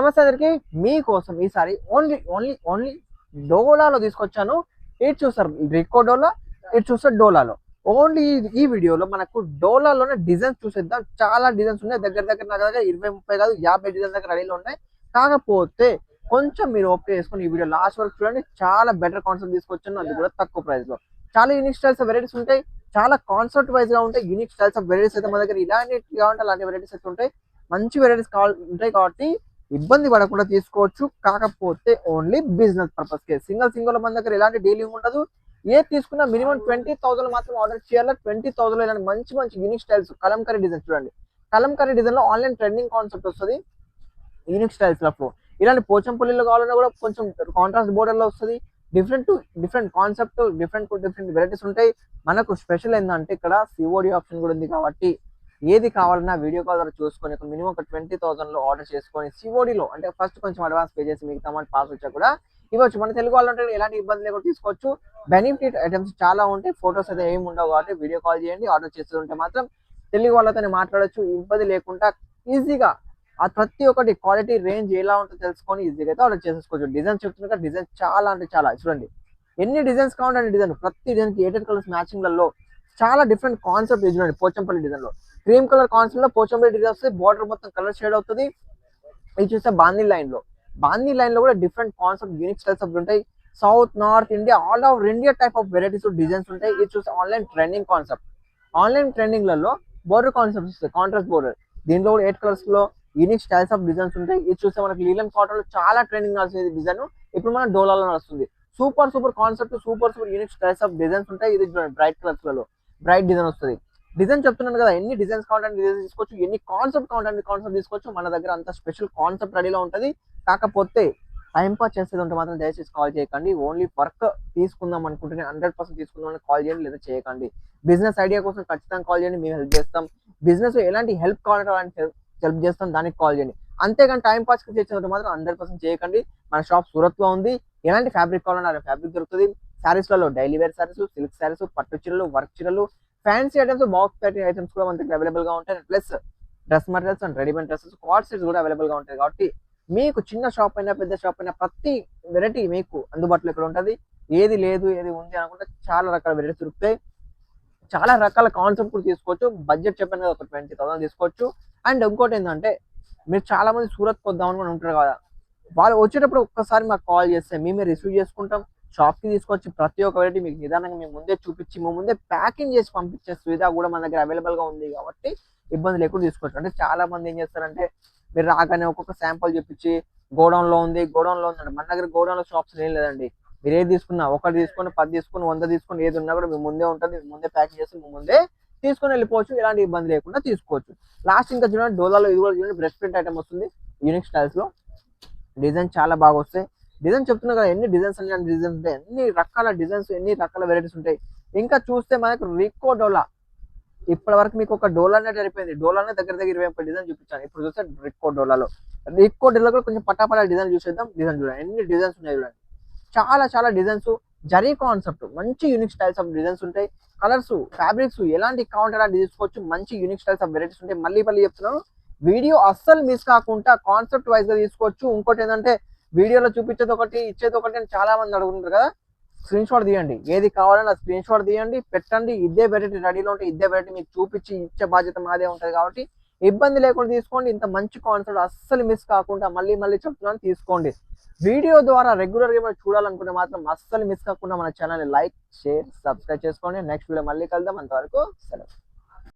నమస్తే అందరికి, మీకోసం ఈసారి ఓన్లీ ఓన్లీ ఓన్లీ డోలాలో తీసుకొచ్చాను. ఇటు చూస్తారు రికో డోలా, ఇటు చూస్తారు డోలాలో. ఓన్లీ ఈ వీడియోలో మనకు డోలాలోనే డిజైన్స్ చూసేద్దాం. చాలా డిజైన్స్ ఉన్నాయి, దగ్గర దగ్గర నా దగ్గర 20-30 కాదు 50 డిజైన్స్ దగ్గర రెడీలో ఉన్నాయి. కాకపోతే కొంచెం మీరు ఓకే చేసుకుని ఈ వీడియో లాస్ట్ వరకు చూడండి. చాలా బెటర్ కాన్సెప్ట్ తీసుకొచ్చాను, అది కూడా తక్కువ ప్రైస్ లో. చాలా యూనిక్ స్టైల్స్ ఆఫ్ వెరైటీస్ ఉంటాయి, చాలా కాన్సెప్ట్ వైజ్ గా ఉంటాయి. యూనిక్ స్టైల్స్ ఆఫ్ వెరైటీస్ అయితే మన దగ్గర ఇలాంటి కావాలంటే అలాంటి వెరైటీస్ అయితే ఉంటాయి. మంచి వెరైటీస్ ఉంటాయి కాబట్టి ఇబ్బంది పడకుండా తీసుకోవచ్చు. కాకపోతే ఓన్లీ బిజినెస్ పర్పస్ కే, సింగిల్ మన దగ్గర ఎలాంటి డీలింగ్ ఉండదు. ఏ తీసుకున్నా మినిమం 20,000 మాత్రం ఆర్డర్ చేయాలి. 20,000 ఇలాంటి మంచి మంచి యూనిక్ స్టైల్స్ కలంకరీ డిజైన్ చూడండి. కలంకరీ డిజైన్ లో ఆన్లైన్ ట్రెండింగ్ కాన్సెప్ట్ వస్తుంది. యూనిక్ స్టైల్స్ లో ఇలాంటి పోచంపల్లిలో కావాలన్నా కూడా కొంచెం కాంట్రాస్ట్ బోర్డర్ లో వస్తుంది. డిఫరెంట్ కాన్సెప్ట్, డిఫరెంట్ వెరైటీస్ ఉంటాయి. మనకు స్పెషల్ ఏంటంటే ఇక్కడ సిఓడి ఆప్షన్ కూడా ఉంది కాబట్టి ఏది కావాలన్నా వీడియో కాల్ ద్వారా చూసుకొని మినిమం ఒక 20,000 లో ఆర్డర్ చేసుకొని సిఓడిలో అంటే ఫస్ట్ కొంచెం అడ్వాన్స్ పే చేసి మిగతా అమౌంట్ పాస్ వచ్చా కూడా ఇవ్వచ్చు. మన తెలుగు వాళ్ళు ఉంటే ఎలాంటి ఇబ్బంది లేకుండా తీసుకోవచ్చు. బెనిఫిట్ ఐటమ్స్ చాలా ఉంటాయి. ఫొటోస్ అయితే ఏమి ఉండవు కాబట్టి వీడియో కాల్ చేయండి. ఆర్డర్ చేస్తుంటే మాత్రం తెలుగు వాళ్ళతో మాట్లాడచ్చు, ఇబ్బంది లేకుండా ఈజీగా. ఆ ప్రతి ఒక్కటి క్వాలిటీ రేంజ్ ఎలా ఉంటుందో తెలుసుకొని ఈజీగా అయితే ఆర్డర్ చేసేసుకోవచ్చు. డిజైన్స్ చెప్తున్నా, డిజైన్స్ చాలా అంటే చాలా చూడండి. ఎన్ని డిజైన్స్ కావాలంటే డిజైన్, ప్రతి డిజైన్ కి 8 కలర్స్ మ్యాచింగ్లలో చాలా డిఫరెంట్ కాన్సెప్ట్ చూడండి. పోచంపల్లి డిజైన్ లో క్రీమ్ కలర్ కాన్సెప్ట్ లో పోచంపల్లి డిజైన్ వస్తుంది. బార్డర్ మొత్తం కలర్ షేడ్ అవుతుంది. ఇది చూస్తే బాందీ లైన్ లో కూడా different concept unique styles of ఉంటాయి. South, north India, all over India type of varieties designs ఉంటాయి. ఇది చూస్తే online trending concept. Online trending లలో బోర్డర్ కాన్సెప్ట్ వస్తాయి, కాంట్రాస్ట్ బోర్డర్. దీంట్లో కూడా 8 కలర్స్ లో యూనిక్ స్టైల్స్ ఆఫ్ డిజైన్స్ ఉంటాయి. ఇది చూస్తే మనకి లీలన్ కాటన్ లో చాలా ట్రెండింగ్ నడుస్తుంది డిజైన్. ఇప్పుడు మన డోలాలో నడుస్తుంది. Super concept, super unique styles of designs ఉంటాయి. ఇది బ్రైట్ కలర్స్ లలో బ్రైట్ డిజైన్ వస్తుంది. డిజైన్ చెప్తున్నాను కదా, ఎన్ని డిజైన్స్ కావాలంటే డిజైన్ తీసుకోవచ్చు, ఎన్ని కాన్సెప్ట్ కావాలంటే కాన్సెప్ట్ తీసుకోవచ్చు. మన దగ్గర అంత స్పెషల్ కాన్సెప్ట్ రెడీలో ఉంటుంది. కాకపోతే టైం పాస్ చేసేది ఉంటే మాత్రం దయచేసి కాల్ చేయకండి. ఓన్లీ వర్క్ తీసుకుందాం అనుకుంటే 100% తీసుకుందాం అని కాల్ చేయండి, లేదా చేయకండి. బిజినెస్ ఐడియా కోసం ఖచ్చితంగా కాల్ చేయండి, మేము హెల్ప్ చేస్తాం. బిజినెస్ ఎలాంటి హెల్ప్ కావాలంటే అలాంటి హెల్ప్ చేస్తాం, దానికి కాల్ చేయండి. అంతేగాని టైం పాస్ చేసేది మాత్రం 100% చేయకండి. మన షాప్ సూరత్ లో ఉంది. ఎలాంటి ఫ్యాబ్రిక్ కావాలన్నా అలా ఫ్యాబ్రిక్ దొరుకుతుంది. శారీస్ లలో daily wear saris, silk saris, పట్టు చీరలు, వర్క్ చీరలు, fancy items, box packing items కూడా మన దగ్గర అవైలబుల్ గా ఉంటాయి. Plus dress materials and readymade dresses, cord sets కూడా అవైలబుల్ గా ఉంటాయి. కాబట్టి మీకు చిన్న షాప్ అయినా పెద్ద షాప్ అయినా ప్రతి వెరైటీ మీకు అందుబాటులో ఇక్కడ ఉంటుంది. ఏది లేదు ఏది ఉంది అనుకుంటే చాలా రకాల వెరైటీస్ దొరుకుతాయి. చాలా రకాల కాన్సెప్ట్ కూడా తీసుకోవచ్చు. బడ్జెట్ చెప్పాను కదా, ఒక 20,000 తీసుకోవచ్చు. అండ్ ఇంకోటి ఏంటంటే మీరు చాలా మంది సూరత్ వద్దాం అని ఉంటారు కదా, వాళ్ళు వచ్చేటప్పుడు ఒక్కసారి మాకు కాల్ చేస్తే మేమే రిసీవ్ చేసుకుంటాం. షాప్ కి తీసుకొచ్చి ప్రతి ఒక్క వెరైటీ మీకు నిదానంగా మేము ముందే చూపించి మేము ముందే ప్యాకింగ్ చేసి పంపించే సువిధ కూడా మన దగ్గర అవైలబుల్ గా ఉంది. కాబట్టి ఇబ్బంది లేకుండా తీసుకోవచ్చు. అంటే చాలా మంది ఏం చేస్తారంటే మీరు రాగానే ఒక్కొక్క శాంపుల్ చూపించి గోడౌన్ లో ఉంది అంటే మన దగ్గర గోడౌన్ లో షాప్స్ ఏం లేదండి. మీరు ఏది తీసుకున్నా, 1 తీసుకుని 10 తీసుకుని 100 తీసుకుని ఏది ఉన్నా కూడా మేము ముందే ఉంటుంది, ముందే ప్యాకింగ్ చేసి మేము ముందే తీసుకొని వెళ్ళిపోవచ్చు. ఎలాంటి ఇబ్బంది లేకుండా తీసుకోవచ్చు. లాస్ట్ ఇంకా చూడండి, డోలాలో ఇది కూడా చూడండి, బ్రెస్ట్ ప్రింట్ ఐటమ్ వస్తుంది యూనిక్ స్టైల్స్ లో. డిజైన్ చాలా బాగా వస్తాయి. డిజైన్ చెప్తున్నా కదా, ఎన్ని డిజైన్స్ అన్ని డిజైన్స్ ఉంటాయి, ఎన్ని రకాల డిజైన్స్, ఎన్ని రకాల వెరైటీస్ ఉంటాయి. ఇంకా చూస్తే మనకు రికో డోలా, ఇప్పటి వరకు మీకు ఒక డోలానే జరిపోయింది. డోలానే దగ్గర 20 డిజైన్ చూపించాను. ఇప్పుడు చూస్తే రికో డోలాలో కూడా కొంచెం పటాపట డిజైన్ చూసేద్దాం. డిజైన్ చూడండి, ఎన్ని డిజైన్స్ ఉన్నాయి చూడండి. చాలా డిజైన్స్, జరీ కాన్సెప్ట్, మంచి యూనిక్ స్టైల్స్ ఆఫ్ డిజైన్స్ ఉంటాయి. కలర్స్, ఫ్యాబ్రిక్స్ ఎలాంటి కావాలంటే అలాంటి తీసుకోవచ్చు. మంచి యూనిక్ స్టైల్స్ ఆఫ్ వెరైటీస్ ఉంటాయి. మళ్ళీ చెప్తున్నాను, వీడియో అస్సలు మిస్ కాకుండా కాన్సెప్ట్ వైజ్ గా తీసుకోవచ్చు. ఇంకోటి ఏంటంటే వీడియోలో చూపించేది ఒకటి ఇచ్చేది ఒకటి అని చాలా మంది అడుగుతుంటారు కదా, స్క్రీన్ షాట్ తీయండి. ఏది కావాలన్నా స్క్రీన్ షాట్ తీయండి, పెట్టండి. ఇదే వెరైటీ రెడీలో ఉంటే ఇదే వెరైటీ మీకు చూపించి ఇచ్చే బాధ్యత మాదే ఉంటుంది. కాబట్టి ఇబ్బంది లేకుండా తీసుకోండి. ఇంత మంచి కాన్సెప్ట్ అస్సలు మిస్ కాకుండా మళ్ళీ చెప్తున్నాను, తీసుకోండి. వీడియో ద్వారా రెగ్యులర్ గా చూడాలనుకుంటే మాత్రం అస్సలు మిస్ కాకుండా మన ఛానల్ లైక్, షేర్, సబ్స్క్రైబ్ చేసుకోండి. నెక్స్ట్ వీడియో మళ్ళీ కలుద్దాం. అంతవరకు సెలవు.